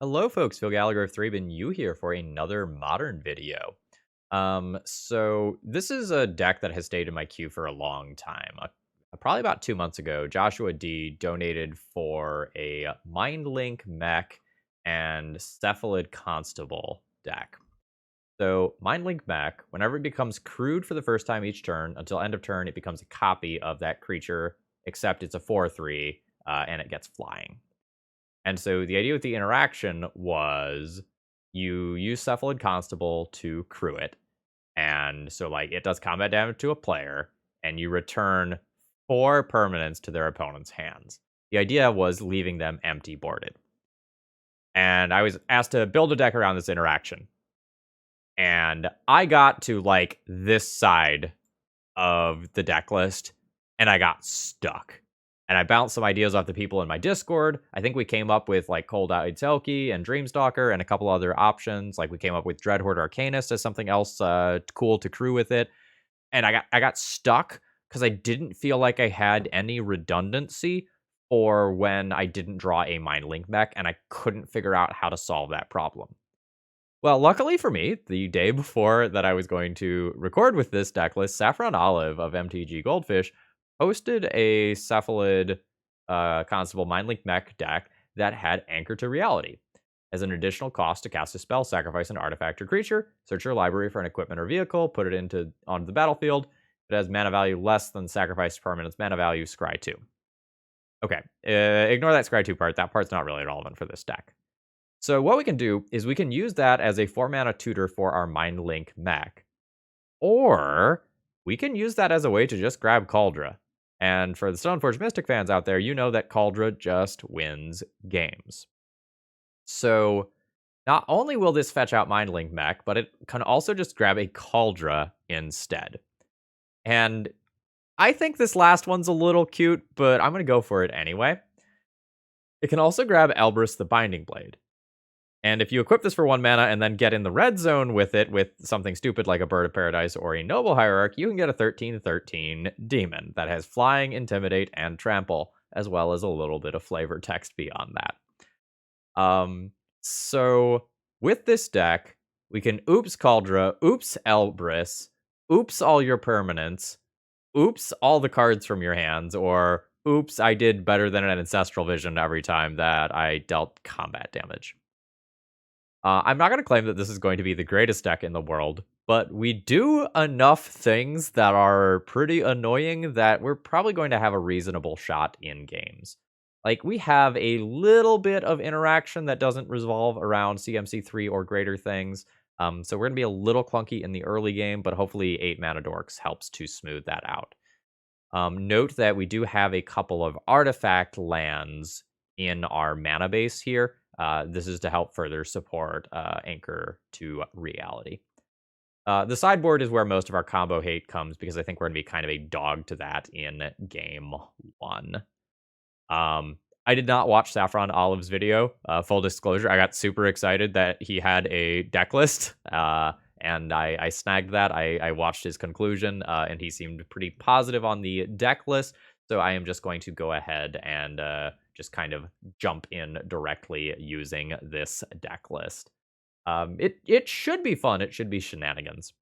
Hello, folks. Phil Gallagher of ThrabenU here for another modern video. So this is a deck that has stayed in my queue for a long time. Probably about 2 months ago, Joshua D donated for a Mindlink Mech and Cephalid Constable deck. So Mindlink Mech, whenever it becomes crewed for the first time each turn, until end of turn, it becomes a copy of that creature, except it's a 4/3, and it gets flying. And so the idea with the interaction was you use Cephalid Constable to crew it. And so, like, it does combat damage to a player, and you return 4 permanents to their opponent's hands. The idea was leaving them empty boarded. And I was asked to build a deck around this interaction. And I got to, like, this side of the deck list, and I got stuck. And I bounced some ideas off the people in my Discord. I think we came up with like Cold-Eyed Selkie and Dreamstalker and a couple other options. Like we came up with Dreadhorde Arcanist as something else cool to crew with it. And I got stuck because I didn't feel like I had any redundancy for when I didn't draw a Mindlink Mech, and I couldn't figure out how to solve that problem. Well, luckily for me, the day before that I was going to record with this deck list, SaffronOlive of MTG Goldfish posted a Cephalid Constable Mindlink Mech deck that had Anchor to Reality. As an additional cost to cast a spell, sacrifice an artifact or creature, search your library for an equipment or vehicle, put it onto the battlefield. If it has mana value less than sacrifice permanent's mana value, scry 2. Okay, ignore that scry 2 part. That part's not really relevant for this deck. So what we can do is we can use that as a 4-mana tutor for our Mindlink Mech. Or we can use that as a way to just grab Kaldra. And for the Stoneforge Mystic fans out there, you know that Kaldra just wins games. So not only will this fetch out Mindlink Mech, but it can also just grab a Kaldra instead. And I think this last one's a little cute, but I'm going to go for it anyway. It can also grab Elbrus the Binding Blade. And if you equip this for 1 mana and then get in the red zone with it with something stupid like a Bird of Paradise or a Noble Hierarch, you can get a 13/13 demon that has Flying, Intimidate, and Trample, as well as a little bit of flavor text beyond that. So with this deck, we can oops Kaldra, oops Elbrus, oops all your permanents, oops all the cards from your hands, or oops, I did better than an Ancestral Vision every time that I dealt combat damage. I'm not going to claim that this is going to be the greatest deck in the world, but we do enough things that are pretty annoying that we're probably going to have a reasonable shot in games. Like, we have a little bit of interaction that doesn't revolve around CMC3 or greater things, so we're going to be a little clunky in the early game, but hopefully 8 Mana Dorks helps to smooth that out. Note that we do have a couple of artifact lands in our mana base here. This is to help further support Anchor to Reality. The sideboard is where most of our combo hate comes, because I think we're going to be kind of a dog to that in game 1. I did not watch SaffronOlive's video. Full disclosure, I got super excited that he had a deck list, and I snagged that. I watched his conclusion, and he seemed pretty positive on the deck list, so I am just going to go ahead and just kind of jump in directly using this deck list. It should be fun. It should be shenanigans.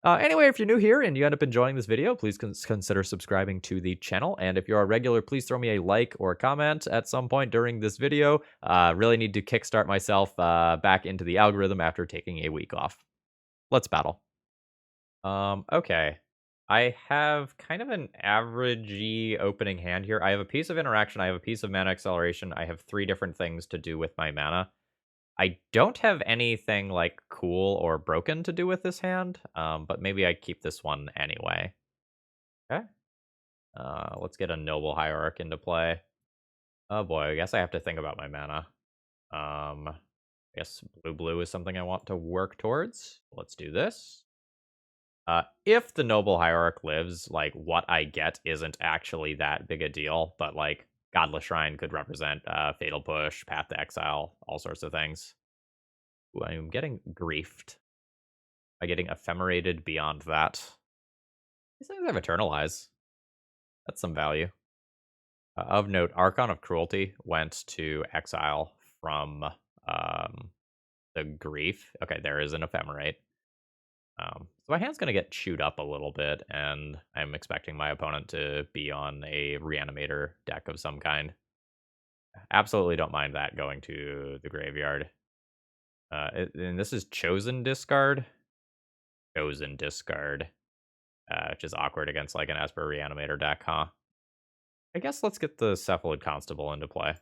Anyway, if you're new here and you end up enjoying this video, please consider subscribing to the channel. And if you're a regular, please throw me a like or a comment at some point during this video. Really need to kickstart myself back into the algorithm after taking a week off. Let's battle. Okay. I have kind of an averagey opening hand here. I have a piece of interaction, I have a piece of mana acceleration, I have 3 different things to do with my mana. I don't have anything like cool or broken to do with this hand, but maybe I keep this one anyway. Okay. Let's get a Noble Hierarch into play. Oh boy, I guess I have to think about my mana. I guess blue is something I want to work towards. Let's do this. If the Noble Hierarch lives, like, what I get isn't actually that big a deal, but, like, Godless Shrine could represent Fatal Push, Path to Exile, all sorts of things. Ooh, I'm getting griefed by getting ephemerated beyond that. These things have Eternalize. That's some value. Of note, Archon of Cruelty went to exile from um, the Grief. Okay, there is an Ephemerate. So my hand's going to get chewed up a little bit, and I'm expecting my opponent to be on a Reanimator deck of some kind. Absolutely don't mind that going to the graveyard. And this is Chosen Discard. Chosen Discard. Which is awkward against like an Esper Reanimator deck, huh? I guess let's get the Cephalid Constable into play.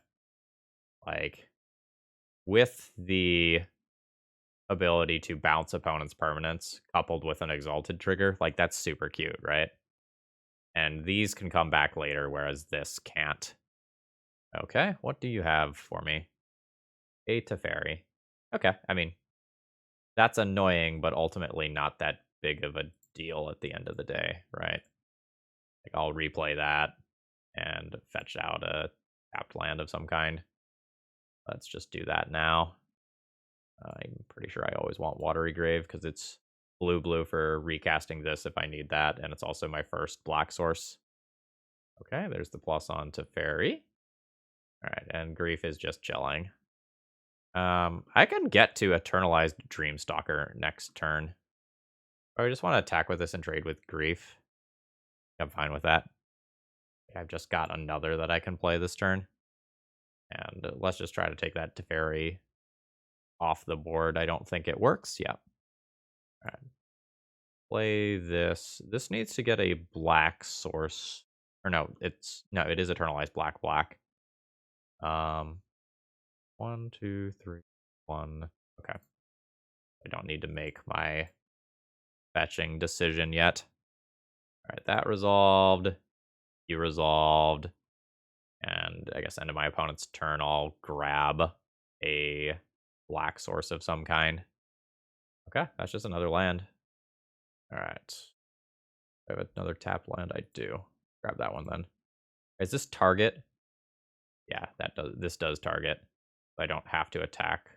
Like, with the ability to bounce opponent's permanents coupled with an Exalted trigger, like that's super cute, right? And these can come back later, whereas this can't. Okay, what do you have for me? A Teferi. Okay, I mean, that's annoying, but ultimately not that big of a deal at the end of the day, right? Like, I'll replay that and fetch out a tapped land of some kind. Let's just do that now. I'm pretty sure I always want Watery Grave because it's blue for recasting this if I need that, and it's also my first black source. Okay, there's the plus on to Fairy. Alright, and Grief is just chilling. I can get to Eternalized Dreamstalker next turn. Or I just want to attack with this and trade with Grief. I'm fine with that. I've just got another that I can play this turn. And let's just try to take that Teferi off the board. I don't think it works. Yeah. All right. Play this. This needs to get a black source. Or no, it is Eternalized black. 1, 2, 3, 1. Okay. I don't need to make my fetching decision yet. All right, that resolved. You resolved. And I guess end of my opponent's turn, I'll grab a black source of some kind. Okay, that's just another land. All right. I have another tapped land. I do. Grab that one then. Is this target? Yeah, this does target. I don't have to attack.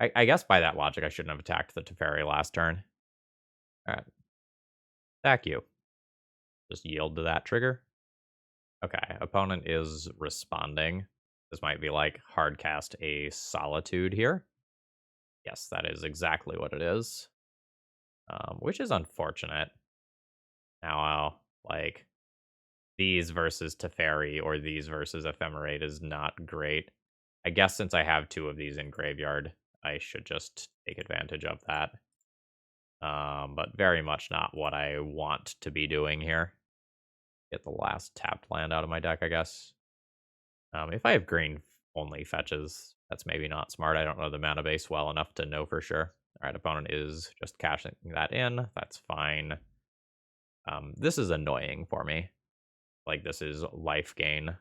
I guess by that logic, I shouldn't have attacked the Teferi last turn. All right. Attack you. Just yield to that trigger. Okay, opponent is responding. This might be like hard cast a Solitude here. Yes, that is exactly what it is. Which is unfortunate. Now, like, these versus Teferi or these versus Ephemerate is not great. I guess since I have 2 of these in graveyard, I should just take advantage of that. But very much not what I want to be doing here. Get the last tapped land out of my deck, I guess. If I have green only fetches, that's maybe not smart. I don't know the mana base well enough to know for sure. All right, opponent is just cashing that in. That's fine. This is annoying for me. Like, this is life gain.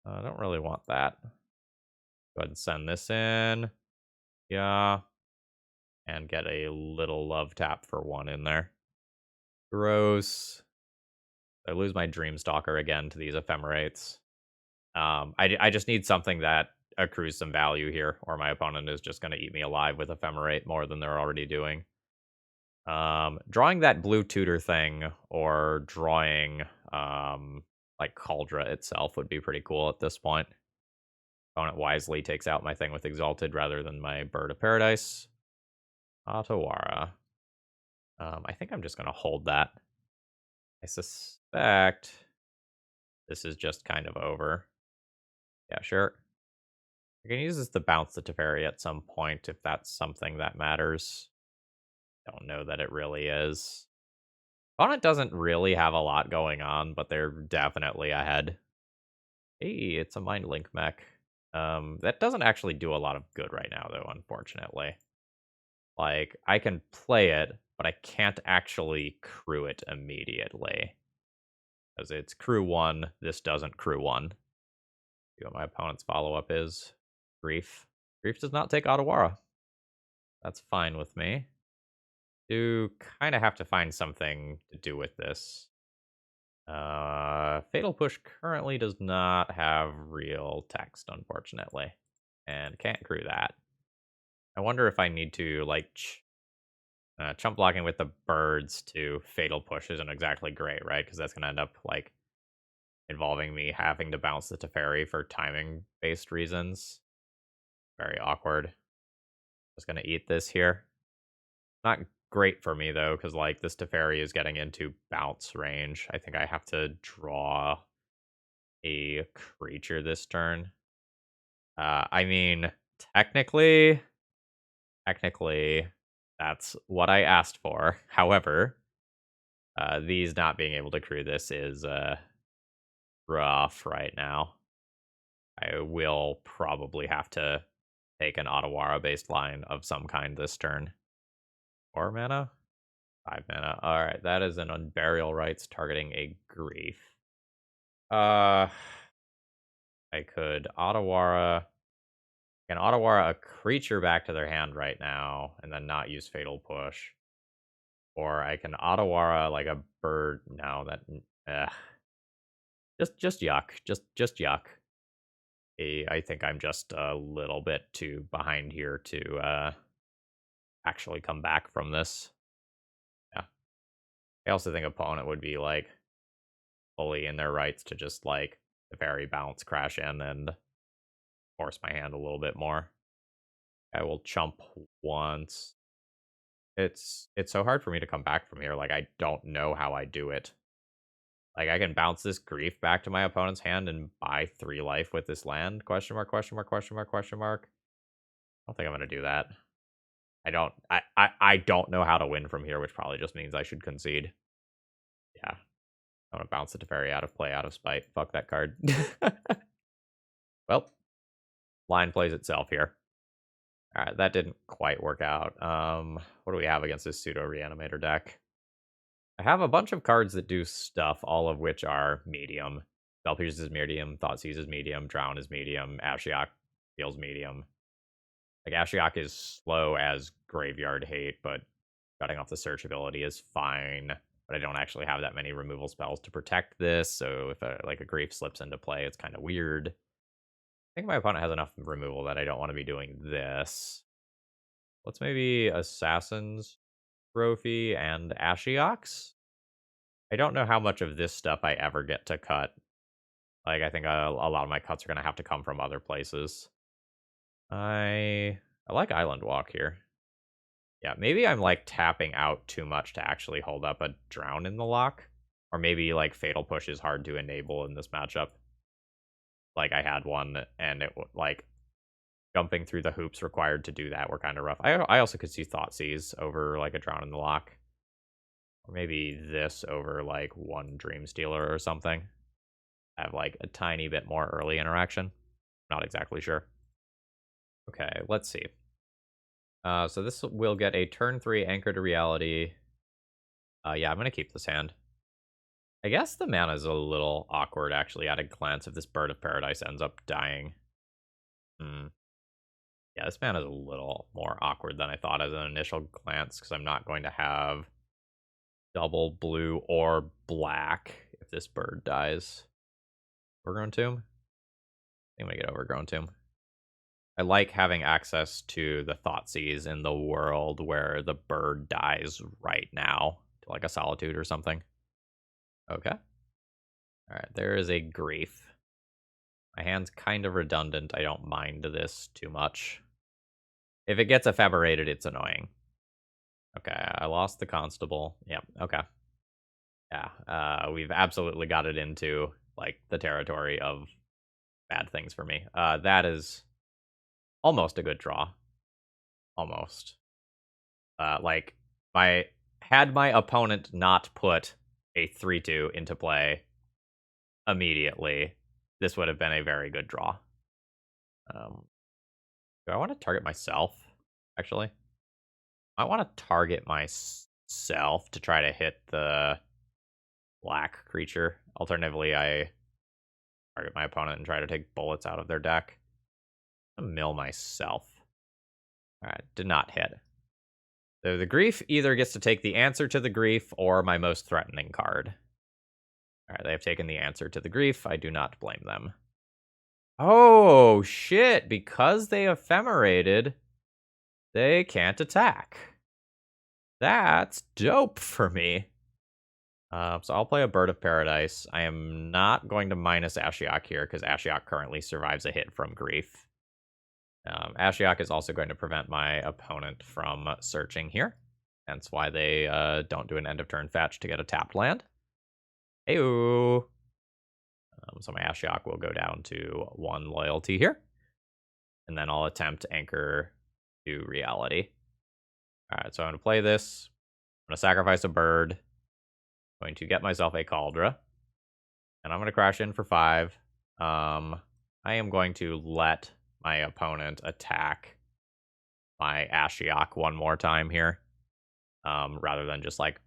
I don't really want that. Go ahead and send this in. Yeah. And get a little love tap for 1 in there. Gross. I lose my Dreamstalker again to these Ephemerates. I just need something that accrues some value here, or my opponent is just going to eat me alive with Ephemerate more than they're already doing. Drawing that blue tutor thing, or drawing like Kaldra itself would be pretty cool at this point. Opponent wisely takes out my thing with Exalted rather than my Bird of Paradise. Atawara. I think I'm just going to hold that. I suspect this is just kind of over. Yeah, sure. I can use this to bounce the Teferi at some point if that's something that matters. Don't know that it really is. Opponent doesn't really have a lot going on, but they're definitely ahead. Hey, it's a Mindlink Mech. That doesn't actually do a lot of good right now, though, unfortunately. Like, I can play it, but I can't actually crew it immediately. Because it's crew 1, this doesn't crew 1. See what my opponent's follow-up is. Grief. Grief does not take Otawara. That's fine with me. Do kind of have to find something to do with this. Fatal Push currently does not have real text, unfortunately. And can't crew that. I wonder if I need to, like, chump blocking with the birds to Fatal Push isn't exactly great, right? Because that's going to end up, like, involving me having to bounce the Teferi for timing-based reasons. Very awkward. Just gonna eat this here. Not great for me, though, because, like, this Teferi is getting into bounce range. I think I have to draw a creature this turn. I mean, technically, that's what I asked for. However, these not being able to crew this is rough right now. I will probably have to take an Otawara-based line of some kind this turn. 4 mana? 5 mana. Alright, that is an Unburial Rites targeting a Grief. I could Otawara... I can Otawara a creature back to their hand right now, and then not use Fatal Push. Or I can Otawara like a bird. No, that... Just yuck. Just yuck. I think I'm just a little bit too behind here to actually come back from this. Yeah. I also think opponent would be like fully in their rights to just like the very bounce crash in and force my hand a little bit more. I will chump once. It's so hard for me to come back from here. Like, I don't know how I do it. Like, I can bounce this Grief back to my opponent's hand and buy 3 life with this land? Question mark, question mark, question mark, question mark. I don't think I'm going to do that. I don't know how to win from here, which probably just means I should concede. Yeah. I'm going to bounce the Teferi out of play, out of spite. Fuck that card. Well, line plays itself here. Alright, that didn't quite work out. What do we have against this pseudo-reanimator deck? I have a bunch of cards that do stuff, all of which are medium. Spellpierce is medium, Thoughtseize is medium, Drown is medium, Ashiok feels medium. Like, Ashiok is slow as Graveyard Hate, but cutting off the search ability is fine. But I don't actually have that many removal spells to protect this, so if a Grief slips into play, it's kind of weird. I think my opponent has enough removal that I don't want to be doing this. Let's maybe Assassin's Trophy and Ashioks? I don't know how much of this stuff I ever get to cut. Like, I think a lot of my cuts are going to have to come from other places. I like Island Walk here. Yeah, maybe I'm, like, tapping out too much to actually hold up a Drown in the lock. Or maybe, like, Fatal Push is hard to enable in this matchup. Like, I had one, and it, like, jumping through the hoops required to do that were kind of rough. I also could see Thoughtseize over, like, a Drown in the lock. Or maybe this over, like, one Dream Stealer or something. Have, like, a tiny bit more early interaction. Not exactly sure. Okay, let's see. So this will get a turn 3 Anchor to Reality. Yeah, I'm going to keep this hand. I guess the mana is a little awkward, actually, at a glance, if this Bird of Paradise ends up dying. Yeah, this mana is a little more awkward than I thought as an initial glance, because I'm not going to have double blue or black if this bird dies. Overgrown Tomb? I'm going to get Overgrown Tomb. I like having access to the Thoughtseize in the world where the bird dies right now, to like a Solitude or something. Okay. Alright, there is a Grief. My hand's kind of redundant. I don't mind this too much. If it gets ephemeраted, it's annoying. Okay, I lost the Constable. Yep, okay. Yeah, we've absolutely got it into, like, the territory of bad things for me. That is almost a good draw. Almost. Like, had my opponent not put a 3-2 into play immediately, this would have been a very good draw. Do I want to target myself, actually? I want to target myself to try to hit the black creature. Alternatively, I target my opponent and try to take bullets out of their deck. I'm gonna mill myself. Alright, did not hit. So the Grief either gets to take the answer to the Grief or my most threatening card. Alright, they have taken the answer to the Grief. I do not blame them. Oh, shit. Because they ephemerated, they can't attack. That's dope for me. So I'll play a Bird of Paradise. I am not going to minus Ashiok here, because Ashiok currently survives a hit from Grief. Ashiok is also going to prevent my opponent from searching here. That's why they don't do an end of turn fetch to get a tapped land. Heyo. So my Ashiok will go down to 1 loyalty here. And then I'll attempt Anchor to Reality. Alright, so I'm going to play this. I'm going to sacrifice a bird. I'm going to get myself a Kaldra. And I'm going to crash in for 5. I am going to let my opponent attack my Ashiok one more time here. Rather than just like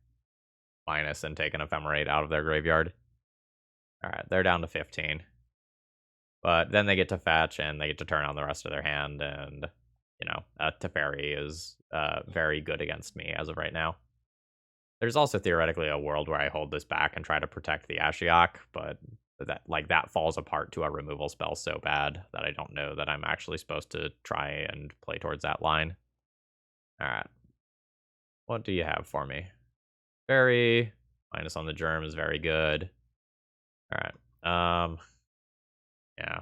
minus and take an Ephemerate out of their graveyard. Alright, they're down to 15. But then they get to fetch and they get to turn on the rest of their hand. And, you know, Teferi is very good against me as of right now. There's also theoretically a world where I hold this back and try to protect the Ashiok, but that falls apart to a removal spell so bad that I don't know that I'm actually supposed to try and play towards that line. Alright. What do you have for me? Very minus on the germ is very good. Alright. Yeah.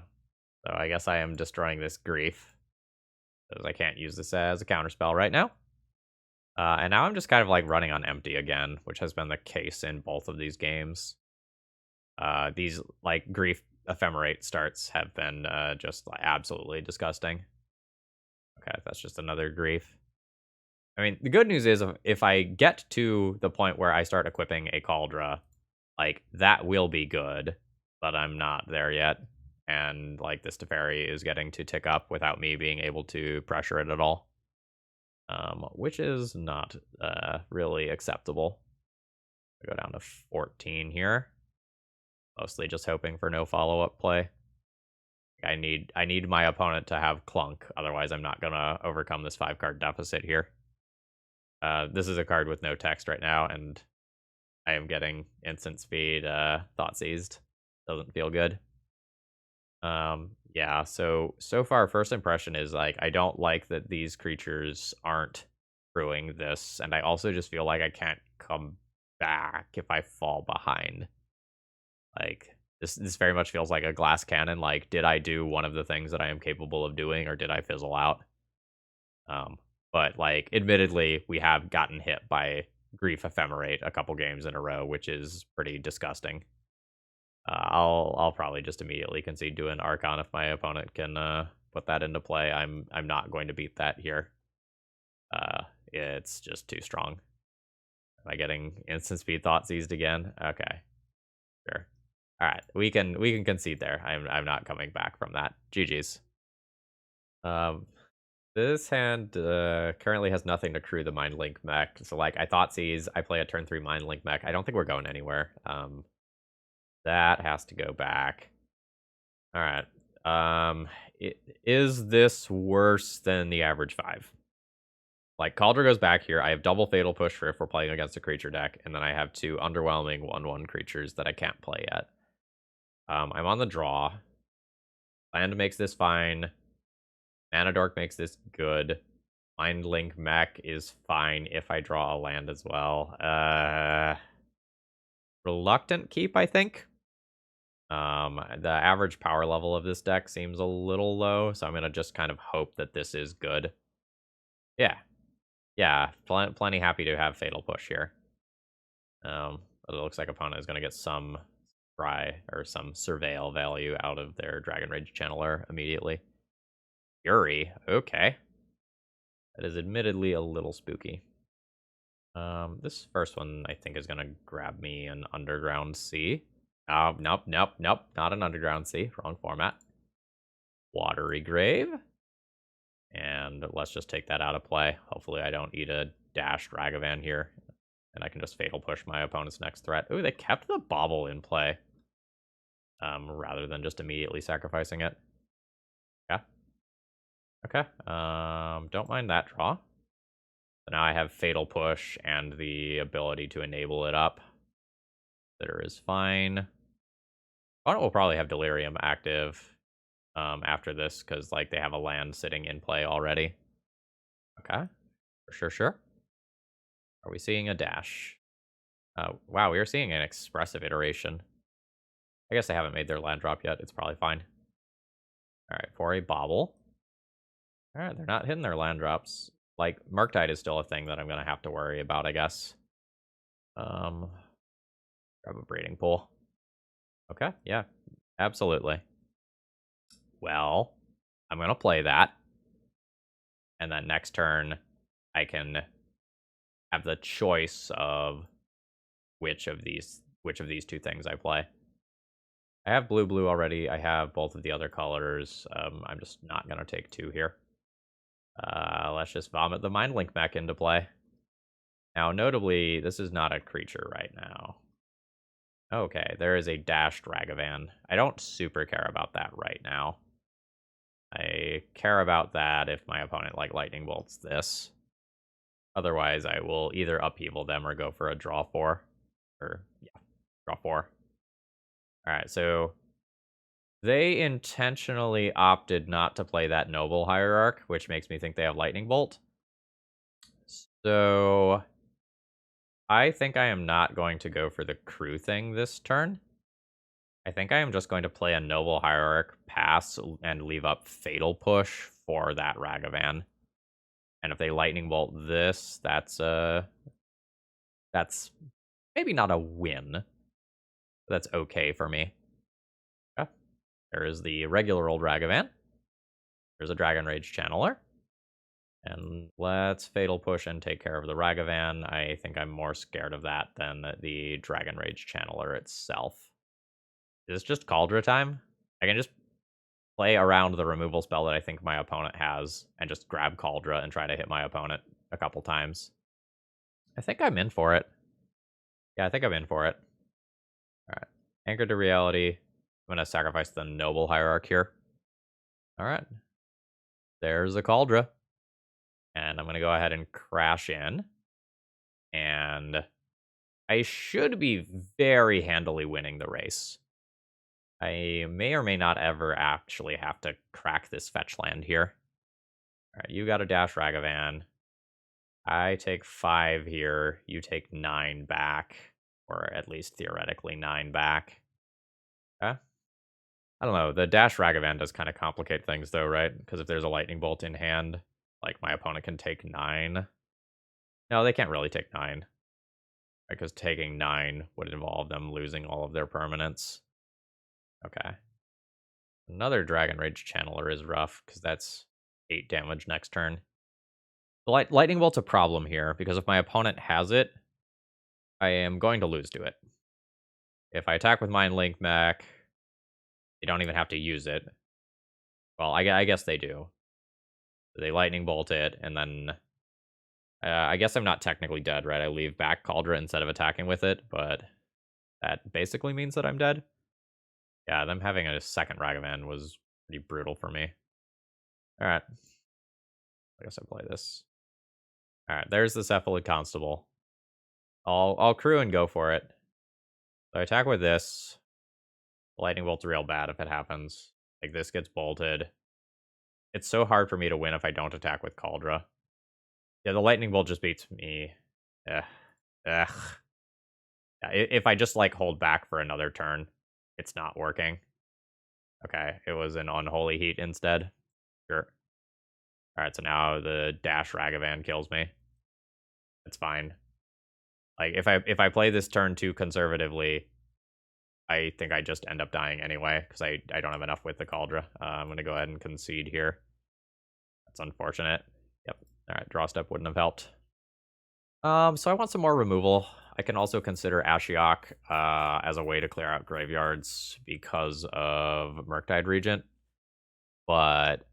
So I guess I am destroying this Grief, because I can't use this as a counterspell right now. And now I'm just kind of like running on empty again, which has been the case in both of these games. These like Grief Ephemerate starts have been just like, absolutely disgusting. Okay, that's just another Grief. I mean, the good news is if I get to the point where I start equipping a Kaldra, like that will be good, but I'm not there yet. And like this Teferi is getting to tick up without me being able to pressure it at all. Which is not really acceptable. I go down to 14 here. Mostly just hoping for no follow-up play. I need my opponent to have Clunk, otherwise I'm not gonna overcome this 5-card deficit here. This is a card with no text right now, and I am getting instant speed Thought Seized. Doesn't feel good. Yeah, so far first impression is like I don't like that these creatures aren't brewing this, and I also just feel like I can't come back if I fall behind. Like this very much feels like a glass cannon. Like, did I do one of the things that I am capable of doing, or did I fizzle out? But like admittedly, we have gotten hit by Grief Ephemerate a couple games in a row, which is pretty disgusting. I'll probably just immediately concede to an Archon if my opponent can put that into play. I'm not going to beat that here. It's just too strong. Am I getting instant speed Thought Seized again? Okay, sure. All right, we can concede there. I'm not coming back from that. GG's. This hand currently has nothing to crew the Mindlink Mech. So like I Thought Seize, I play a turn 3 Mindlink Mech. I don't think we're going anywhere. That has to go back. All right. Is this worse than the average 5? Like, Kaldra goes back here. I have double Fatal Push for if we're playing against a creature deck, and then I have 2 underwhelming 1/1 creatures that I can't play yet. I'm on the draw. Land makes this fine. Mana Dork makes this good. Mindlink Mech is fine if I draw a land as well. Reluctant keep, I think. The average power level of this deck seems a little low, so I'm gonna just kind of hope that this is good. Yeah, plenty happy to have Fatal Push here. But it looks like opponent is gonna get some Scry or some Surveil value out of their Dragon Rage Channeler immediately. Fury, okay. That is admittedly a little spooky. This first one I think is gonna grab me an Underground Sea. Nope, not an Underground Sea. Wrong format. Watery Grave. And let's just take that out of play. Hopefully I don't eat a dashed Ragavan here. And I can just Fatal Push my opponent's next threat. Ooh, they kept the Bauble in play. Rather than just immediately sacrificing it. Yeah. Okay. Don't mind that draw. So now I have Fatal Push and the ability to enable it up. That is fine. Opponent will probably have Delirium active after this, because like they have a land sitting in play already. Okay, sure. Are we seeing a dash? Wow, we are seeing an expressive iteration. I guess they haven't made their land drop yet. It's probably fine. All right, for a Bauble. Alright, they're not hitting their land drops. Like, Murktide is still a thing that I'm gonna have to worry about, I guess. Grab a breeding pool. Okay, yeah, absolutely. Well, I'm gonna play that. And then next turn, I can have the choice of which of these two things I play. I have blue already. I have both of the other colors. I'm just not gonna take 2 here. Let's just vomit the Mindlink Mech into play. Now, notably, this is not a creature right now. Okay, there is a dashed Ragavan. I don't super care about that right now. I care about that if my opponent, like, lightning bolts this. Otherwise, I will either upheaval them or go for a draw 4. Or, yeah, draw 4. Alright, so they intentionally opted not to play that Noble Hierarch, which makes me think they have Lightning Bolt. So I think I am not going to go for the crew thing this turn. I think I am just going to play a Noble Hierarch, pass, and leave up Fatal Push for that Ragavan. And if they Lightning Bolt this, that's maybe not a win. But that's okay for me. Yeah. There is the regular old Ragavan. There's a Dragon Rage Channeler. And let's Fatal Push and take care of the Ragavan. I think I'm more scared of that than the Dragon Rage Channeler itself. Is this just Kaldra time? I can just play around the removal spell that I think my opponent has and just grab Kaldra and try to hit my opponent a couple times. I think I'm in for it. Yeah, I think I'm in for it. Alright. Anchor to Reality. I'm going to sacrifice the Noble Hierarch here. Alright. There's a Kaldra. And I'm going to go ahead and crash in. And I should be very handily winning the race. I may or may not ever actually have to crack this fetch land here. Alright, you got a dash Ragavan. I take 5 here. You take 9 back. Or at least theoretically 9 back. Okay. I don't know. The dash Ragavan does kind of complicate things though, right? Because if there's a lightning bolt in hand, like my opponent can take 9. No, they can't really take 9. Because taking 9 would involve them losing all of their permanents. Okay. Another Dragon Rage Channeler is rough, because that's 8 damage next turn. The Lightning Bolt's a problem here, because if my opponent has it, I am going to lose to it. If I attack with Mindlink Mech, they don't even have to use it. Well, I guess they do. They Lightning Bolt it, and then... I guess I'm not technically dead, right? I leave back Kaldra instead of attacking with it, but that basically means that I'm dead. Yeah, them having a second Ragavan was pretty brutal for me. Alright. I guess I play this. Alright, there's the Cephalid Constable. I'll crew and go for it. So I attack with this. Lightning Bolt's real bad if it happens. Like, this gets bolted. It's so hard for me to win if I don't attack with Kaldra. Yeah, the Lightning Bolt just beats me. Ugh. Yeah, if I just, like, hold back for another turn, it's not working. Okay, it was an Unholy Heat instead. Sure. Alright, so now the dash Ragavan kills me. It's fine. Like, if I play this turn too conservatively, I think I just end up dying anyway, because I don't have enough with the Kaldra. I'm going to go ahead and concede here. That's unfortunate. Yep. Alright, draw step wouldn't have helped. So I want some more removal. I can also consider Ashiok as a way to clear out graveyards because of Murktide Regent. But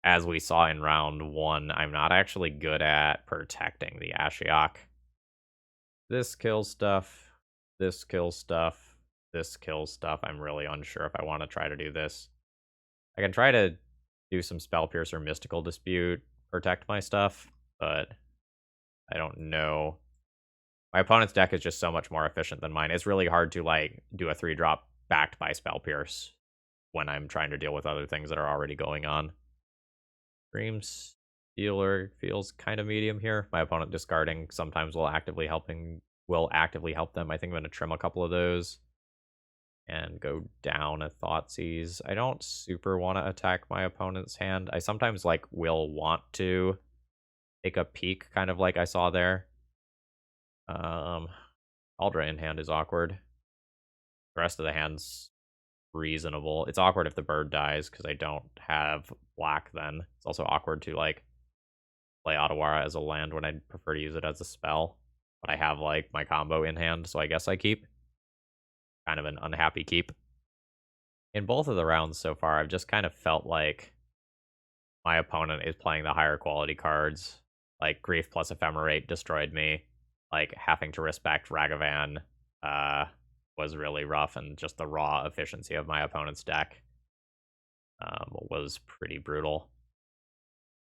as we saw in round 1, I'm not actually good at protecting the Ashiok. This kills stuff. This kills stuff. This kills stuff. I'm really unsure if I want to try to do this. I can try to do some Spell Pierce or Mystical Dispute, protect my stuff, but I don't know. My opponent's deck is just so much more efficient than mine. It's really hard to, like, do a 3-drop backed by Spell Pierce when I'm trying to deal with other things that are already going on. Dream Stealer feels kind of medium here. My opponent discarding sometimes will actively help them. I think I'm going to trim a couple of those. and go down a Thoughtseize. I don't super want to attack my opponent's hand. I sometimes like will want to take a peek, kind of like I saw there. Kaldra in hand is awkward. The rest of the hand's reasonable. It's awkward if the bird dies because I don't have black then. It's also awkward to like play Otawara as a land when I'd prefer to use it as a spell. But I have like my combo in hand, so I guess I keep. Kind of an unhappy keep. In both of the rounds so far, I've just kind of felt like my opponent is playing the higher quality cards. Like Grief plus Ephemerate destroyed me. Like having to respect Ragavan was really rough, and just the raw efficiency of my opponent's deck was pretty brutal.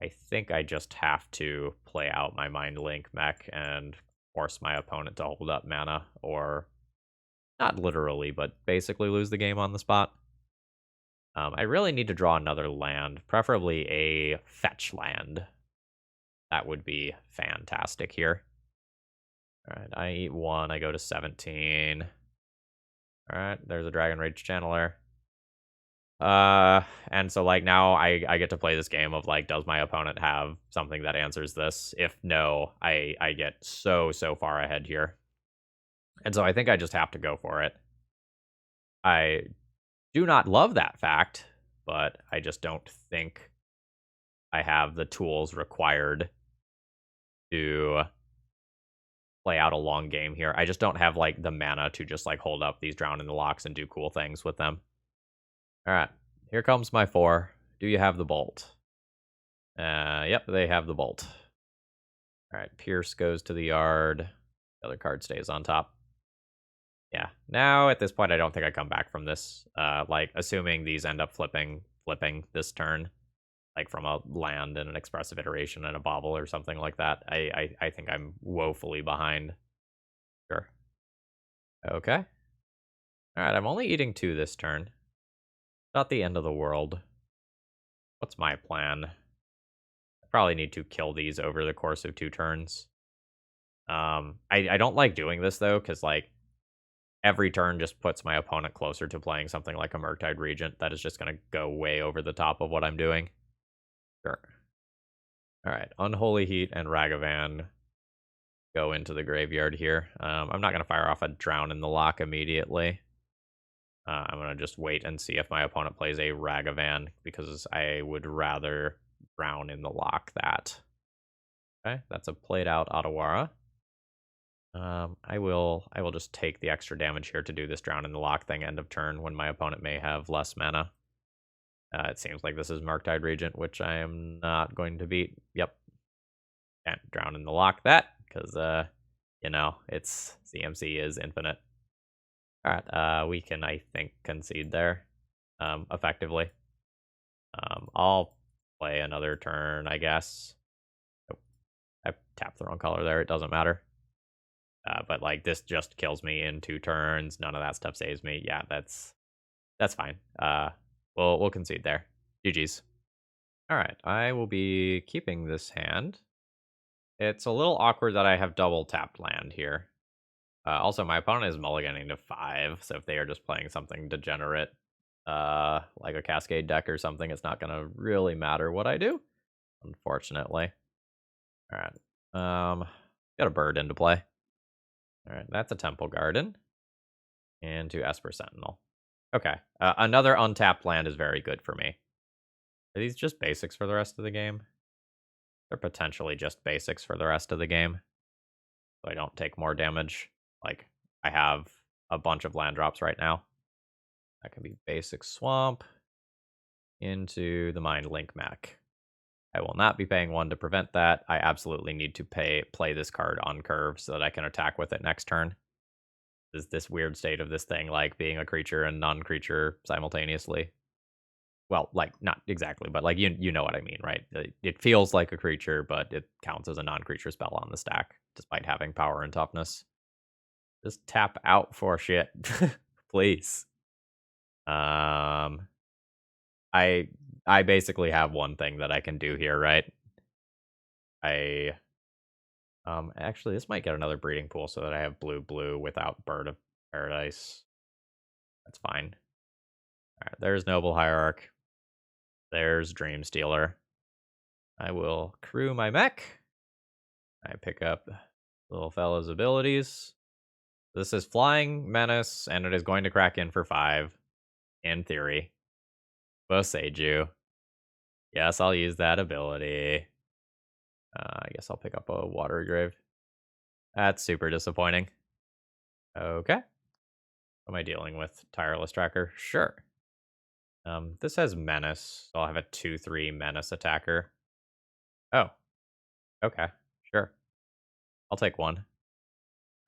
I think I just have to play out my Mindlink Mech and force my opponent to hold up mana, or not literally, but basically lose the game on the spot. I really need to draw another land, preferably a fetch land. That would be fantastic here. All right, I eat 1, I go to 17. All right, there's a Dragon Rage Channeler. And so like now I get to play this game of like, does my opponent have something that answers this? If no, I get so far ahead here. And so I think I just have to go for it. I do not love that fact, but I just don't think I have the tools required to play out a long game here. I just don't have like the mana to just like hold up these Drown in the Locks and do cool things with them. All right, here comes my 4. Do you have the bolt? Yep, they have the bolt. All right, Pierce goes to the yard. The other card stays on top. Yeah, now at this point, I don't think I come back from this. Like, assuming these end up flipping this turn, like from a land and an expressive iteration and a bobble or something like that. I think I'm woefully behind. Sure. Okay. All right, I'm only eating 2 this turn. Not the end of the world. What's my plan? I probably need to kill these over the course of 2 turns. I don't like doing this though, because like every turn just puts my opponent closer to playing something like a Murktide Regent that is just going to go way over the top of what I'm doing. Sure. All right, Unholy Heat and Ragavan go into the graveyard here. I'm not going to fire off a Drown in the Lock immediately. I'm going to just wait and see if my opponent plays a Ragavan, because I would rather Drown in the Lock that. Okay, that's a played out Otawara. I will just take the extra damage here to do this Drown in the Lock thing end of turn when my opponent may have less mana. It seems like this is Murktide Regent, which I am not going to beat. Yep. Can't Drown in the Lock that, because, you know, it's CMC is infinite. All right, we can, I think, concede there, effectively. I'll play another turn, I guess. Oh, I tapped the wrong color there. It doesn't matter. But like this just kills me in 2 turns. None of that stuff saves me. Yeah, that's fine. We'll concede there. GG's. All right, I will be keeping this hand. It's a little awkward that I have double tapped land here. Also, my opponent is mulliganing to 5, so if they are just playing something degenerate, like a Cascade deck or something, it's not going to really matter what I do, unfortunately. All right, got a bird into play. All right, that's a Temple Garden. And to Esper Sentinel. Okay, another untapped land is very good for me. Are these just basics for the rest of the game? They're potentially just basics for the rest of the game. So I don't take more damage. Like, I have a bunch of land drops right now. That can be basic swamp into the Mindlink Mech. I will not be paying 1 to prevent that. I absolutely need to play this card on curve so that I can attack with it next turn. Is this weird state of this thing like being a creature and non-creature simultaneously? Well, like, not exactly, but like you know what I mean, right? It feels like a creature, but it counts as a non-creature spell on the stack, despite having power and toughness. Just tap out for shit, please. I basically have one thing that I can do here, right? Actually, this might get another breeding pool so that I have blue without Bird of Paradise. That's fine. Alright, there's Noble Hierarch. There's Dream Stealer. I will crew my mech. I pick up little fella's abilities. This is Flying Menace, and it is going to crack in for 5, in theory. Boseiju. Yes, I'll use that ability. I guess I'll pick up a Watery Grave. That's super disappointing. Okay. What am I dealing with? Tireless Tracker? Sure. This has Menace, so I'll have a 2/3 Menace attacker. Oh, okay. Sure. I'll take one.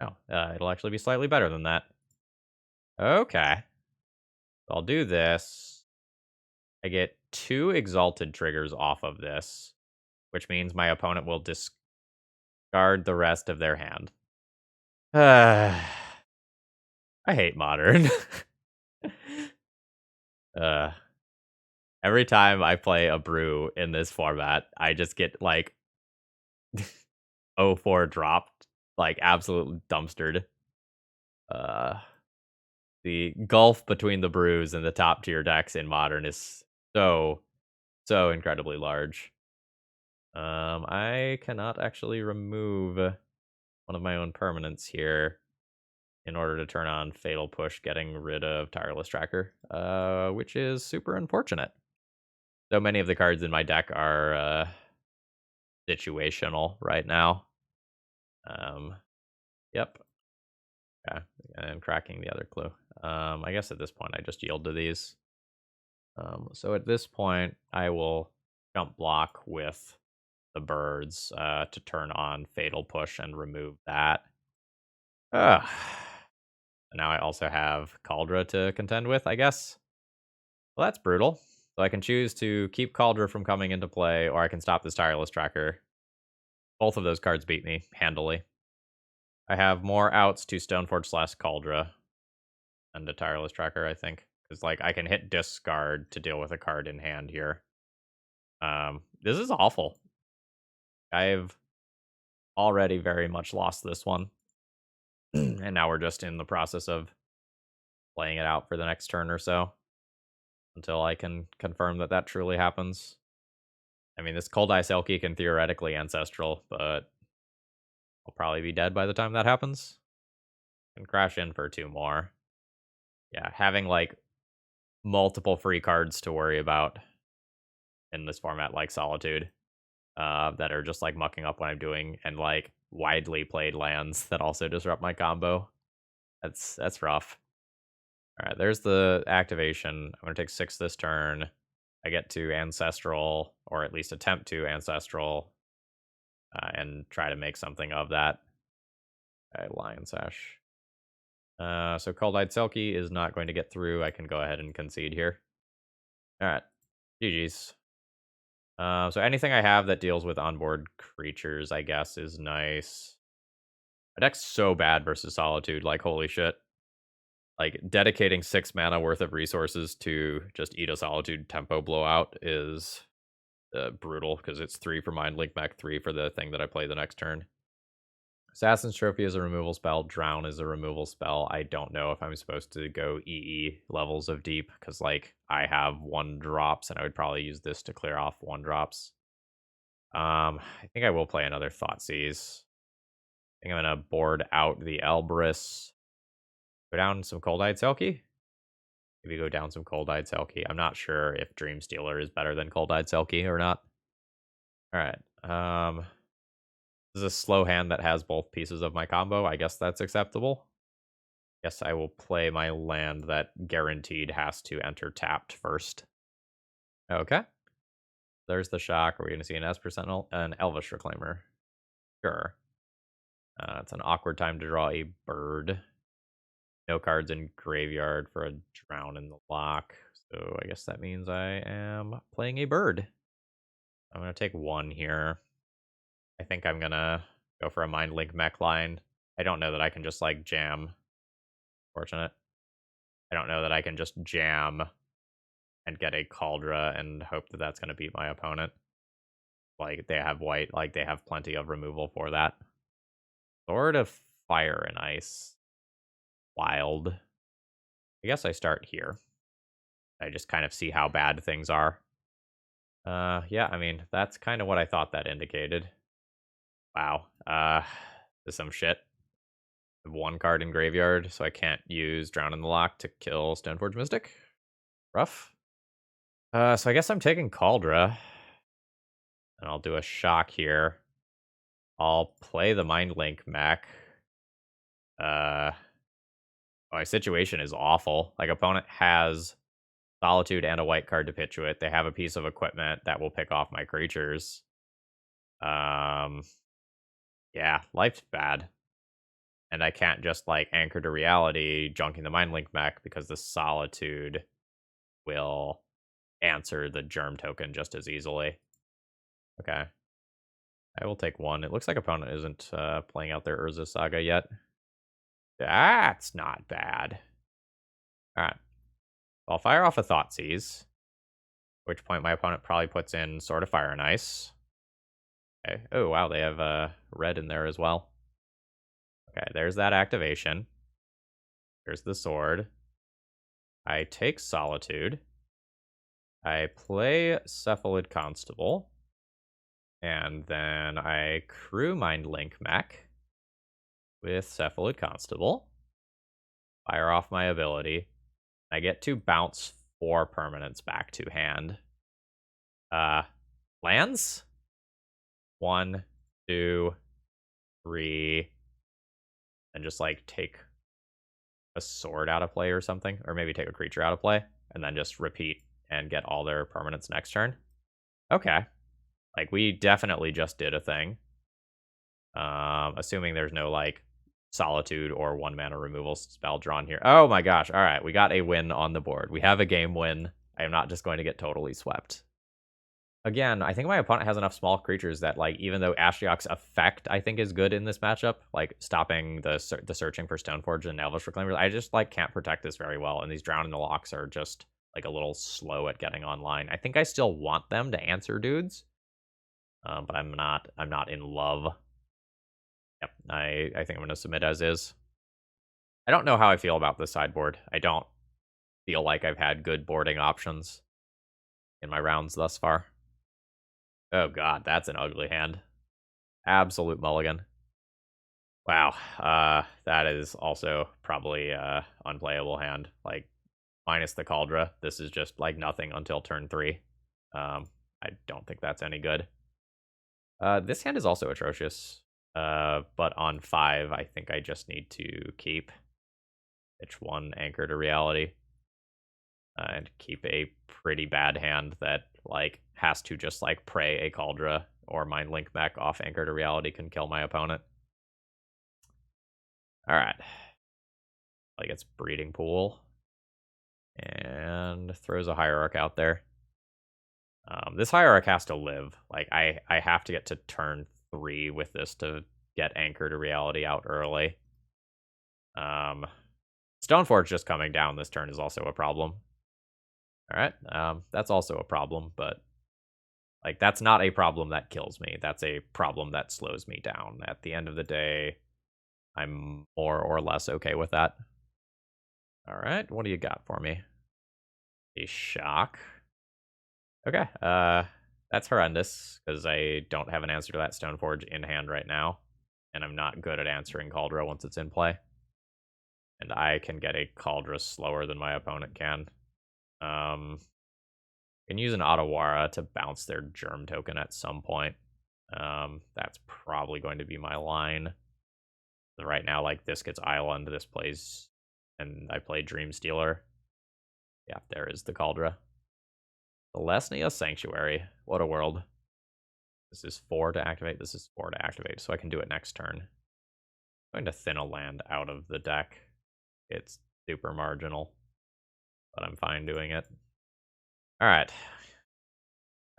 Oh, it'll actually be slightly better than that. Okay. So I'll do this. I get 2 Exalted triggers off of this, which means my opponent will discard the rest of their hand. I hate Modern. uh, every time I play a brew in this format, I just get, like, 0-4 dropped, like, absolutely dumpstered. The gulf between the brews and the top tier decks in Modern is so incredibly large. I cannot actually remove one of my own permanents here in order to turn on Fatal Push, getting rid of Tireless Tracker, which is super unfortunate. So many of the cards in my deck are situational right now. Yep. Okay, and cracking the other clue. I guess at this point I just yield to these. So at this point, I will jump block with the birds to turn on Fatal Push and remove that. Ugh. Now I also have Kaldra to contend with, I guess. Well, that's brutal. So I can choose to keep Kaldra from coming into play, or I can stop this Tireless Tracker. Both of those cards beat me handily. I have more outs to Stoneforge / Kaldra and a Tireless Tracker, I think. Because, like, I can hit discard to deal with a card in hand here. This is awful. I've already very much lost this one. And now we're just in the process of playing it out for the next turn or so. Until I can confirm that that truly happens. I mean, this Cold Ice Elky can theoretically Ancestral, but I'll probably be dead by the time that happens. And crash in for 2 more. Yeah, having, like, multiple free cards to worry about in this format, like Solitude, that are just, like, mucking up what I'm doing, and, like, widely played lands that also disrupt my combo. That's rough. Alright, there's the activation. I'm gonna take 6 this turn. I get to Ancestral, or at least attempt to Ancestral, and try to make something of that. Okay, Lion Sash. So Cold-Eyed Selkie is not going to get through. I can go ahead and concede here. Alright, GG's. So anything I have that deals with onboard creatures, I guess, is nice. My deck's so bad versus Solitude, like, holy shit. Like, dedicating 6 mana worth of resources to just eat a Solitude tempo blowout is brutal, because it's 3 for Mindlink Mech, 3 for the thing that I play the next turn. Assassin's Trophy is a removal spell. Drown is a removal spell. I don't know if I'm supposed to go EE levels of deep, because, like, I have 1-drops, and I would probably use this to clear off 1-drops. I think I will play another Thoughtseize. I think I'm going to board out the Elbrus. Go down some Cold-Eyed Selkie? Maybe go down some Cold-Eyed Selkie. I'm not sure if Dream Stealer is better than Cold-Eyed Selkie or not. Alright. This is a slow hand that has both pieces of my combo. I guess that's acceptable. Guess I will play my land that guaranteed has to enter tapped first. Okay. There's the shock. Are we going to see an Esper Sentinel? An Elvish Reclaimer. Sure. It's an awkward time to draw a bird. No cards in graveyard for a drown in the lock. So I guess that means I am playing a bird. I'm going to take 1 here. I think I'm going to go for a Mindlink Mech line. I don't know that I can just, like, jam. Fortunate. I don't know that I can just jam and get a Kaldra and hope that that's going to beat my opponent. Like, they have white. Like, they have plenty of removal for that. Sword of Fire and Ice. Wild. I guess I start here. I just kind of see how bad things are. Yeah, I mean, that's kind of what I thought that indicated. Wow. This is some shit. I have 1 card in graveyard, so I can't use Drown in the Lock to kill Stoneforge Mystic. Rough. So I guess I'm taking Kaldra. And I'll do a shock here. I'll play the Mindlink Mech. My situation is awful. Like, opponent has Solitude and a white card to pitch to it. They have a piece of equipment that will pick off my creatures. Yeah, life's bad. And I can't just, like, anchor to reality, junking the Mindlink Mech, because the Solitude will answer the Germ token just as easily. Okay. I will take 1. It looks like opponent isn't playing out their Urza Saga yet. That's not bad. Alright. I'll fire off a Thoughtseize. At which point my opponent probably puts in Sword of Fire and Ice. Okay. Oh, wow, they have red in there as well. Okay, there's that activation. There's the sword. I take Solitude. I play Cephalid Constable. And then I crew Mindlink Mech with Cephalid Constable. Fire off my ability. I get to bounce 4 permanents back to hand. Lands? 1, 2, 3. And just, like, take a sword out of play or something. Or maybe take a creature out of play. And then just repeat and get all their permanents next turn. Okay. Like, we definitely just did a thing. Assuming there's no, like, Solitude or 1 mana removal spell drawn here. Oh my gosh. All right. We got a win on the board. We have a game win. I am not just going to get totally swept. Again, I think my opponent has enough small creatures that, like, even though Ashiok's effect, I think, is good in this matchup, like, stopping the searching for Stoneforge and Elvish Reclaimers, I just, like, can't protect this very well, and these Drown in the Locks are just, like, a little slow at getting online. I think I still want them to answer dudes, but I'm not in love. Yep, I think I'm going to submit as is. I don't know how I feel about this sideboard. I don't feel like I've had good boarding options in my rounds thus far. Oh god, that's an ugly hand. Absolute mulligan. Wow, that is also probably unplayable hand. Like, minus the Kaldra, this is just, like, nothing until turn 3. I don't think that's any good. This hand is also atrocious. But on 5, I think I just need to keep. Pitch 1, anchor to reality. And keep a pretty bad hand that, like, has to just, like, pray a Kaldra or Mindlink Mech off anchor to reality can kill my opponent. Alright. Like, it's Breeding Pool. And throws a Hierarch out there. This Hierarch has to live. Like, I have to get to turn 3 with this to get anchor to reality out early. Stoneforge just coming down this turn is also a problem. Alright, that's also a problem, but, like, that's not a problem that kills me. That's a problem that slows me down. At the end of the day, I'm more or less okay with that. Alright, what do you got for me? A shock. Okay, that's horrendous, because I don't have an answer to that Stoneforge in hand right now, and I'm not good at answering Kaldra once it's in play. And I can get a Kaldra slower than my opponent can. Can use an Otawara to bounce their Germ token at some point. That's probably going to be my line. Right now, like, this gets Island, this plays, and I play Dream Stealer. Yeah, there is the Kaldra. Lesnia Sanctuary. What a world. This is 4 to activate, this is 4 to activate, so I can do it next turn. I'm going to thin a land out of the deck. It's super marginal, but I'm fine doing it. Alright.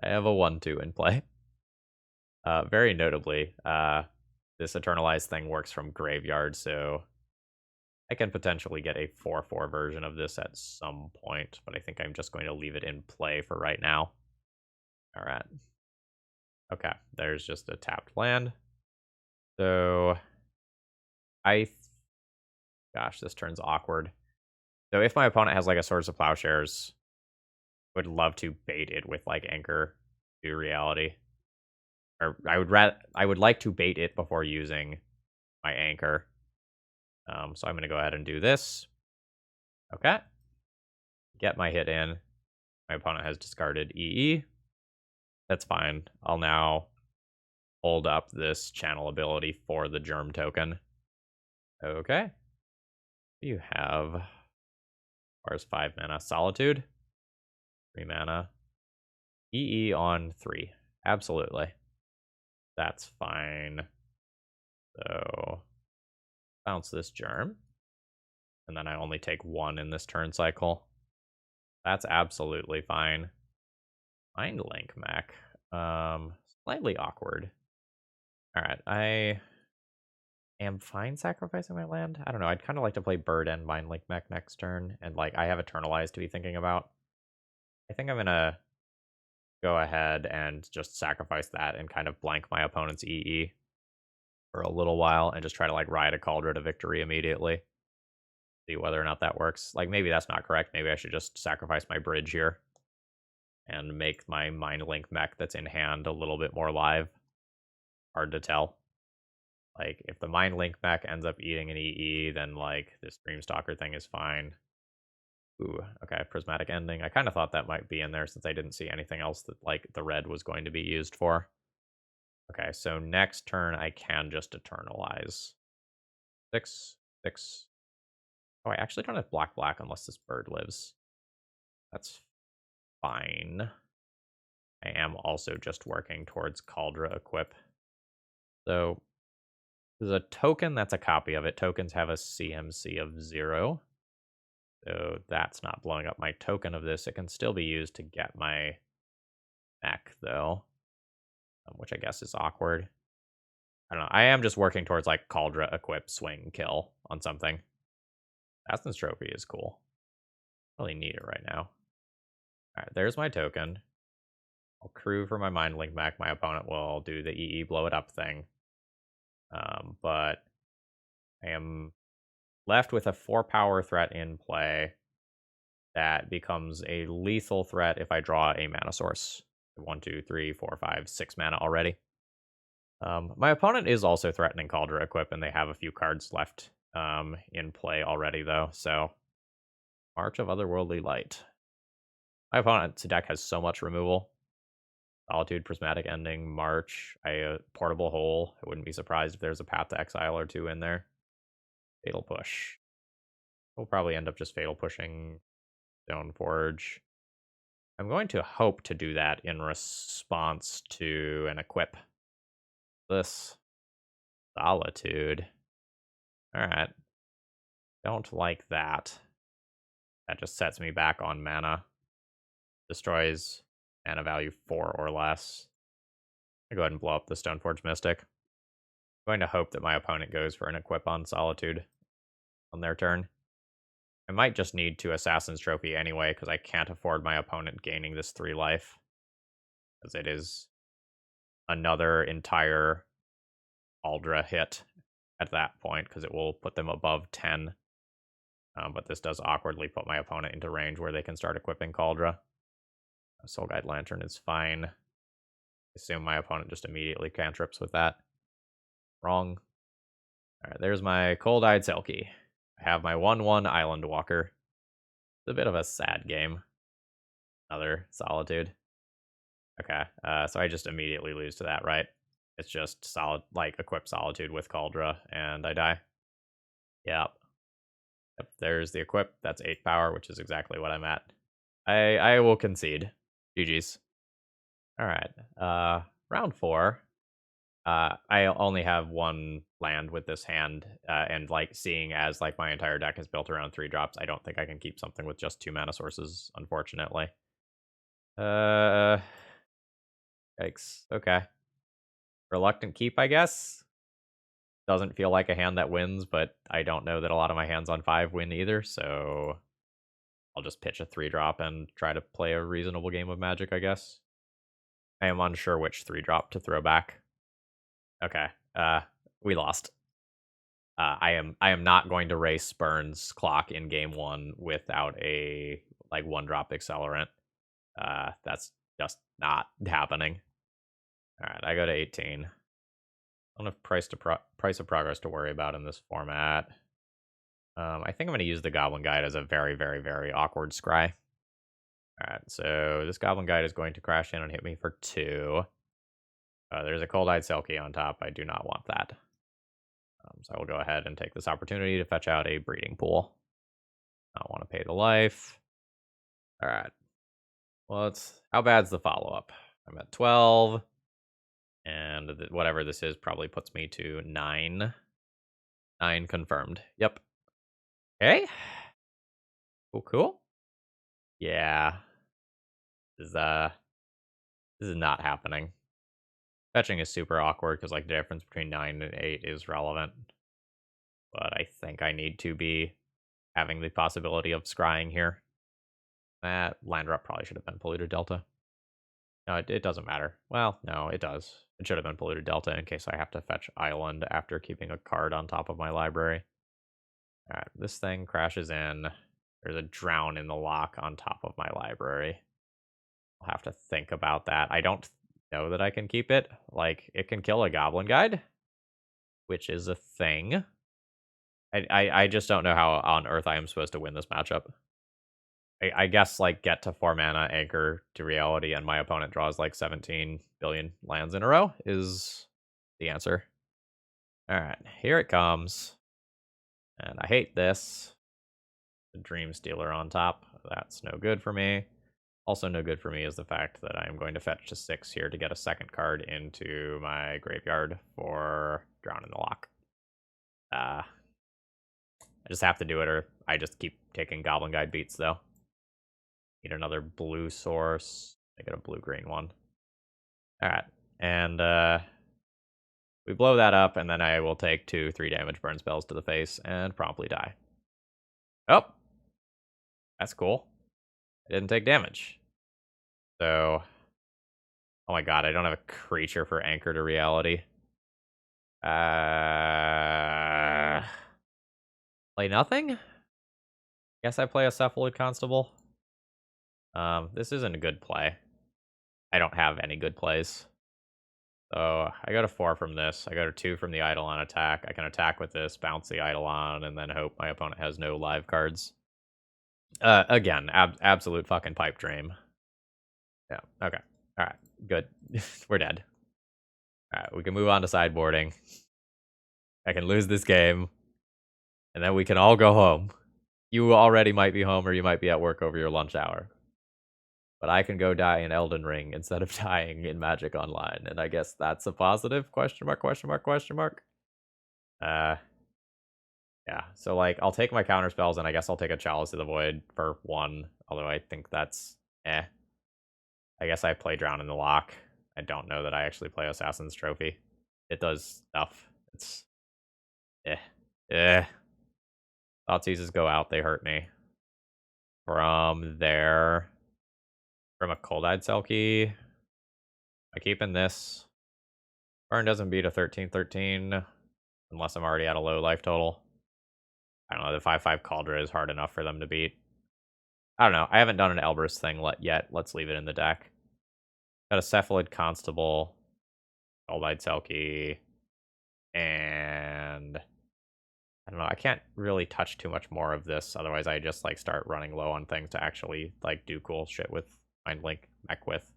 I have a 1-2 in play. Very notably, this Eternalized thing works from Graveyard, so I can potentially get a 4-4 version of this at some point, but I think I'm just going to leave it in play for right now. Alright. Okay, there's just a tapped land. So, gosh, this turn's awkward. So if my opponent has like a Swords of Plowshares, would love to bait it with like Anchor to Reality. Or I would like to bait it before using my Anchor. So I'm gonna go ahead and do this. Okay. Get my hit in. My opponent has discarded EE. That's fine. I'll now hold up this channel ability for the Germ token. Okay. You have ours 5 mana. Solitude. 3 mana. EE on 3. Absolutely. That's fine. So bounce this Germ. And then I only take 1 in this turn cycle. That's absolutely fine. Mindlink Mech. Slightly awkward. Alright, I am fine sacrificing my land. I don't know, I'd kind of like to play Bird and Mindlink Mech next turn. And like, I have Eternalize to be thinking about. I think I'm gonna go ahead and just sacrifice that and kind of blank my opponent's EE for a little while and just try to like ride a Kaldra to victory immediately. See whether or not that works. Like, maybe that's not correct. Maybe I should just sacrifice my bridge here and make my Mindlink Mech that's in hand a little bit more live. Hard to tell. Like, if the Mindlink Mech ends up eating an EE, then like this Dreamstalker thing is fine. Ooh, okay, Prismatic Ending. I kind of thought that might be in there since I didn't see anything else that like the red was going to be used for. Okay, so next turn I can just Eternalize. 6, 6. Oh, I actually don't have black unless this bird lives. That's fine. I am also just working towards Kaldra Equip. So there's a token that's a copy of it. Tokens have a CMC of 0. So that's not blowing up my token of this. It can still be used to get my mech, though, which I guess is awkward. I don't know. I am just working towards like Kaldra Equip, swing, kill on something. Aston's Trophy is cool. Really need it right now. Alright, there's my token. I'll crew for my Mindlink Mech. My opponent will do the EE blow it up thing. But I am left with a 4-power threat in play that becomes a lethal threat if I draw a mana source. 1, 2, 3, 4, 5, 6 mana already. My opponent is also threatening Kaldra Equip, and they have a few cards left in play already, though. So, March of Otherworldly Light. My opponent's deck has so much removal. Solitude, Prismatic Ending, March, Portable Hole. I wouldn't be surprised if there's a Path to Exile or 2 in there. Fatal Push. We'll probably end up just Fatal Pushing Stoneforge. I'm going to hope to do that in response to an equip. This. Solitude. Alright. Don't like that. That just sets me back on mana. Destroys mana value 4 or less. I'll go ahead and blow up the Stoneforge Mystic. I'm going to hope that my opponent goes for an equip on Solitude on their turn. I might just need to Assassin's Trophy anyway, because I can't afford my opponent gaining this 3 life. Because it is another entire Kaldra hit at that point, because it will put them above 10. But this does awkwardly put my opponent into range where they can start equipping Kaldra. Soul Guide Lantern is fine. Assume my opponent just immediately cantrips with that. Wrong. Alright, there's my Cold-Eyed Selkie. I have my 1/1 Island Walker. It's a bit of a sad game. Another Solitude. Okay, so I just immediately lose to that, right? It's just solid, like, equip Solitude with Kaldra, and I die. Yep. Yep, there's the equip. That's 8 power, which is exactly what I'm at. I will concede. GG's. Alright, round 4. I only have 1 land with this hand, and like seeing as like my entire deck is built around 3 drops, I don't think I can keep something with just 2 mana sources, unfortunately. Yikes. Okay. Reluctant Keep, I guess. Doesn't feel like a hand that wins, but I don't know that a lot of my hands on 5 win either, so I'll just pitch a 3-drop and try to play a reasonable game of Magic, I guess. I am unsure which 3-drop to throw back. Okay, we lost. I am not going to race Spurn's clock in game 1 without a like 1-drop accelerant. That's just not happening. All right, I go to 18. I don't have price of progress to worry about in this format. I think I'm going to use the Goblin Guide as a very, very, very awkward scry. All right, so this Goblin Guide is going to crash in and hit me for 2. There's a Cold-Eyed Selkie on top. I do not want that. So I will go ahead and take this opportunity to fetch out a Breeding Pool. I don't want to pay the life. All right. Well, how bad's the follow-up? I'm at 12. And whatever this is probably puts me to 9. 9 confirmed. Yep. Okay. Cool. Yeah. This is not happening. Fetching is super awkward because like the difference between 9 and 8 is relevant. But I think I need to be having the possibility of scrying here. That land drop probably should have been Polluted Delta. No, it doesn't matter. Well, no, it does. It should have been Polluted Delta in case I have to fetch Island after keeping a card on top of my library. Alright, this thing crashes in. There's a Drown in the lock on top of my library. I'll have to think about that. I don't know that I can keep it. Like, it can kill a Goblin Guide, which is a thing. I just don't know how on earth I am supposed to win this matchup. I guess, like, get to 4 mana, anchor to reality, and my opponent draws, like, 17 billion lands in a row is the answer. Alright, here it comes. And I hate this. The Dream Stealer on top. That's no good for me. Also no good for me is the fact that I am going to fetch to 6 here to get a second card into my graveyard for Drown in the Lock. I just have to do it, or I just keep taking Goblin Guide beats, though. Need another blue source. I get a blue-green one. Alright, and we blow that up, and then I will take 2 3-damage burn spells to the face and promptly die. Oh! That's cool. I didn't take damage. So, oh my god, I don't have a creature for Anchor to Reality. Play nothing? Guess I play a Cephalid Constable. This isn't a good play. I don't have any good plays. So I go to 4 from this. I go to 2 from the Eidolon attack. I can attack with this, bounce the Eidolon, and then hope my opponent has no live cards. Again, absolute fucking pipe dream. Yeah, okay. Alright, good. We're dead. Alright, we can move on to sideboarding. I can lose this game. And then we can all go home. You already might be home, or you might be at work over your lunch hour. But I can go die in Elden Ring instead of dying in Magic Online. And I guess that's a positive? Question mark, question mark, question mark? Yeah, so, like, I'll take my counter spells, and I guess I'll take a Chalice of the Void for 1. Although I think that's eh. I guess I play Drown in the Lock. I don't know that I actually play Assassin's Trophy. It does stuff. It's Thoughtseizes go out, they hurt me. From there, from a Cold-Eyed Selkie, I keep in this. Burn doesn't beat a 13/13 unless I'm already at a low life total. I don't know, the 5/5 Kaldra is hard enough for them to beat. I don't know, I haven't done an Elbrus thing yet. Let's leave it in the deck. Got a Cephalid Constable, Cold-Eyed Selkie, and I don't know, I can't really touch too much more of this, otherwise I just, like, start running low on things to actually, like, do cool shit with Mindlink Mech with.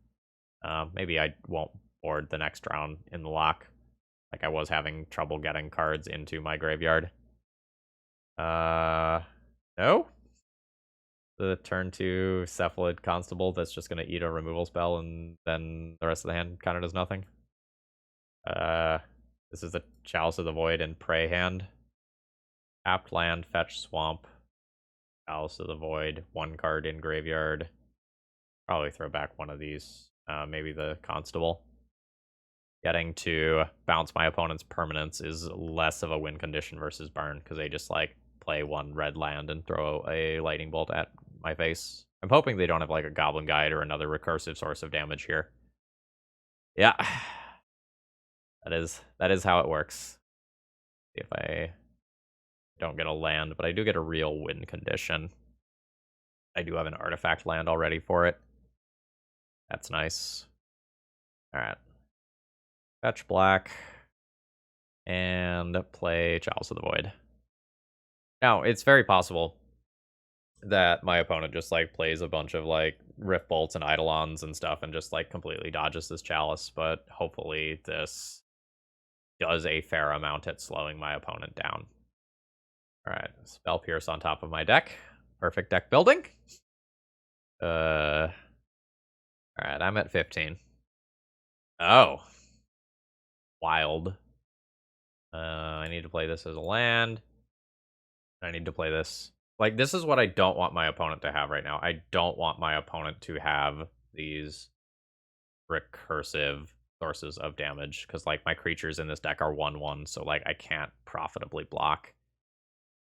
Maybe I won't board the next round in the lock. Like, I was having trouble getting cards into my graveyard. No? The turn 2 Cephalid Constable that's just gonna eat a removal spell, and then the rest of the hand kind of does nothing. This is the Chalice of the Void and Prey hand. Tapped land, fetch swamp. Chalice of the Void, 1 card in graveyard. Probably throw back one of these. Maybe the Constable. Getting to bounce my opponent's permanents is less of a win condition versus burn, because they just, like, play 1 red land and throw a lightning bolt at my face. I'm hoping they don't have, like, a Goblin Guide or another recursive source of damage here. Yeah. That is how it works. See if I Don't get a land, but I do get a real win condition. I do have an artifact land already for it. That's nice. Alright. Fetch black. And play Chalice of the Void. Now, it's very possible that my opponent just, like, plays a bunch of, like, Rift Bolts and Eidolons and stuff and just, like, completely dodges this Chalice, but hopefully this does a fair amount at slowing my opponent down. Alright, Spell Pierce on top of my deck. Perfect deck building. Alright, I'm at 15. Oh. Wild. I need to play this as a land. I need to play this. Like, this is what I don't want my opponent to have right now. I don't want my opponent to have these recursive sources of damage, because, like, my creatures in this deck are 1/1, so, like, I can't profitably block.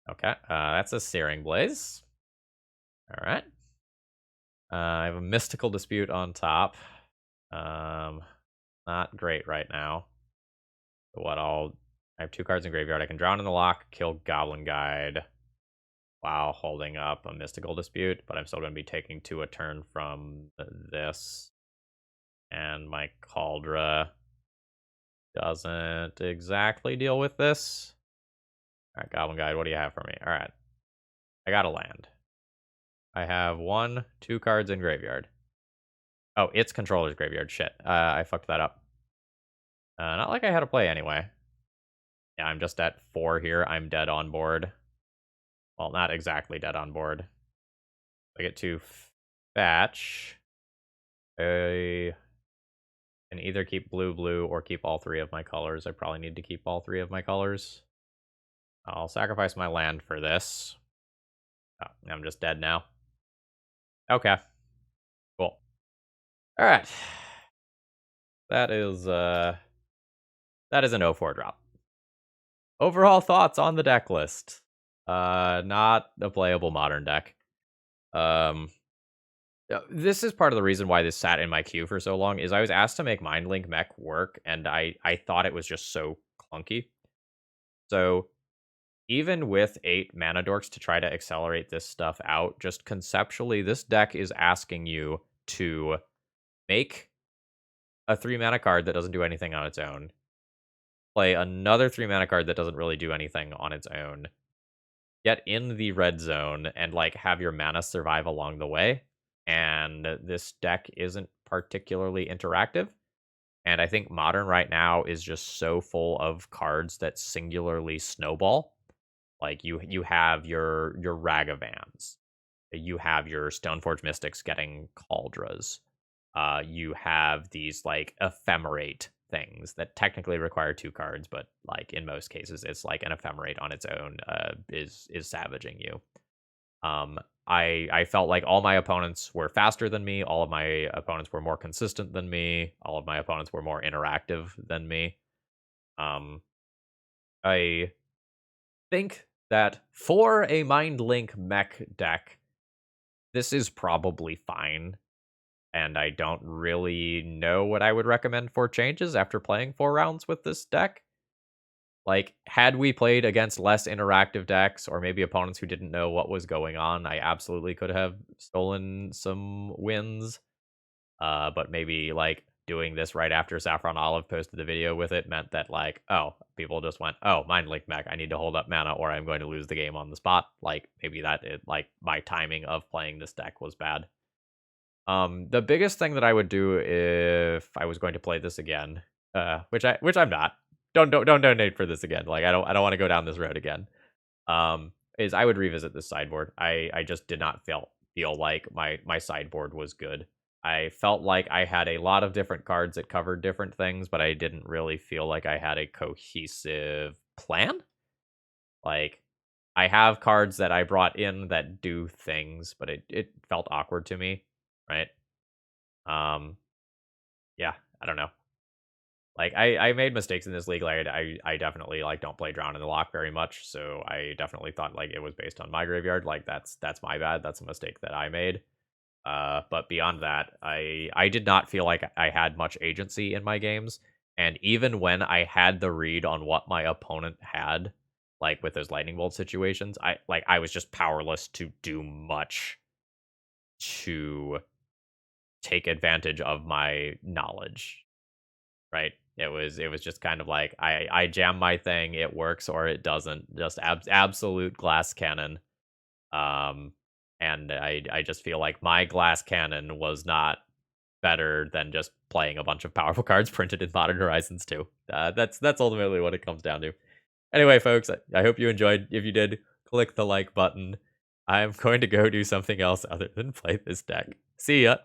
Okay, that's a Searing Blaze. Alright. I have a Mystical Dispute on top. Not great right now. I have 2 cards in graveyard. I can Drown in the Lock, kill Goblin Guide while holding up a Mystical Dispute, but I'm still going to be taking 2 a turn from this. And my Kaldra doesn't exactly deal with this. Alright, Goblin Guide, what do you have for me? Alright. I got a land. I have 2 cards in graveyard. Oh, it's controller's graveyard. Shit. I fucked that up. Not like I had a play anyway. Yeah, I'm just at 4 here. I'm dead on board. Well, not exactly dead on board. I get to fetch. I can either keep blue, or keep all 3 of my colors. I probably need to keep all 3 of my colors. I'll sacrifice my land for this. Oh, I'm just dead now. Okay. Cool. Alright. That is an 0-4 drop. Overall thoughts on the deck list. Not a playable modern deck. This is part of the reason why this sat in my queue for so long, is I was asked to make Mindlink Mech work, and I thought it was just so clunky. So, even with 8 mana dorks to try to accelerate this stuff out, just conceptually, this deck is asking you to make a 3 mana card that doesn't do anything on its own, play another 3 mana card that doesn't really do anything on its own, get in the red zone, and, like, have your mana survive along the way. And this deck isn't particularly interactive. And I think Modern right now is just so full of cards that singularly snowball. Like, you have your Ragavans. You have your Stoneforge Mystics getting Kaldras. You have these, like, ephemerate things that technically require 2 cards, but, like, in most cases, it's like an ephemerate on its own is savaging you. I felt like all my opponents were faster than me. All of my opponents were more consistent than me. All of my opponents were more interactive than me. I think that for a Mindlink Mech deck, this is probably fine. And I don't really know what I would recommend for changes after playing 4 rounds with this deck. Like, had we played against less interactive decks, or maybe opponents who didn't know what was going on, I absolutely could have stolen some wins. But maybe, like, doing this right after SaffronOlive posted the video with it meant that, like, oh, people just went, oh, Mindlink Mech, I need to hold up mana or I'm going to lose the game on the spot. Like, maybe like, my timing of playing this deck was bad. The biggest thing that I would do if I was going to play this again, which I'm not. Don't donate for this again. Like, I don't want to go down this road again. Is I would revisit this sideboard. I just did not feel like my sideboard was good. I felt like I had a lot of different cards that covered different things, but I didn't really feel like I had a cohesive plan. Like, I have cards that I brought in that do things, but it felt awkward to me, right? Yeah, I don't know. Like, I made mistakes in this league. Like, I definitely, like, don't play Drown in the Lock very much, so I definitely thought, like, it was based on my graveyard. Like, that's my bad. That's a mistake that I made. But beyond that, I did not feel like I had much agency in my games. And even when I had the read on what my opponent had, like with those lightning bolt situations, I was just powerless to do much to take advantage of my knowledge, right? It was just kind of like I jam my thing, it works or it doesn't. Just absolute glass cannon. Um, and I just feel like my glass cannon was not better than just playing a bunch of powerful cards printed in Modern Horizons 2. That's ultimately what it comes down to. Anyway, folks, I hope you enjoyed. If you did, click the like button. I'm going to go do something else other than play this deck. See ya.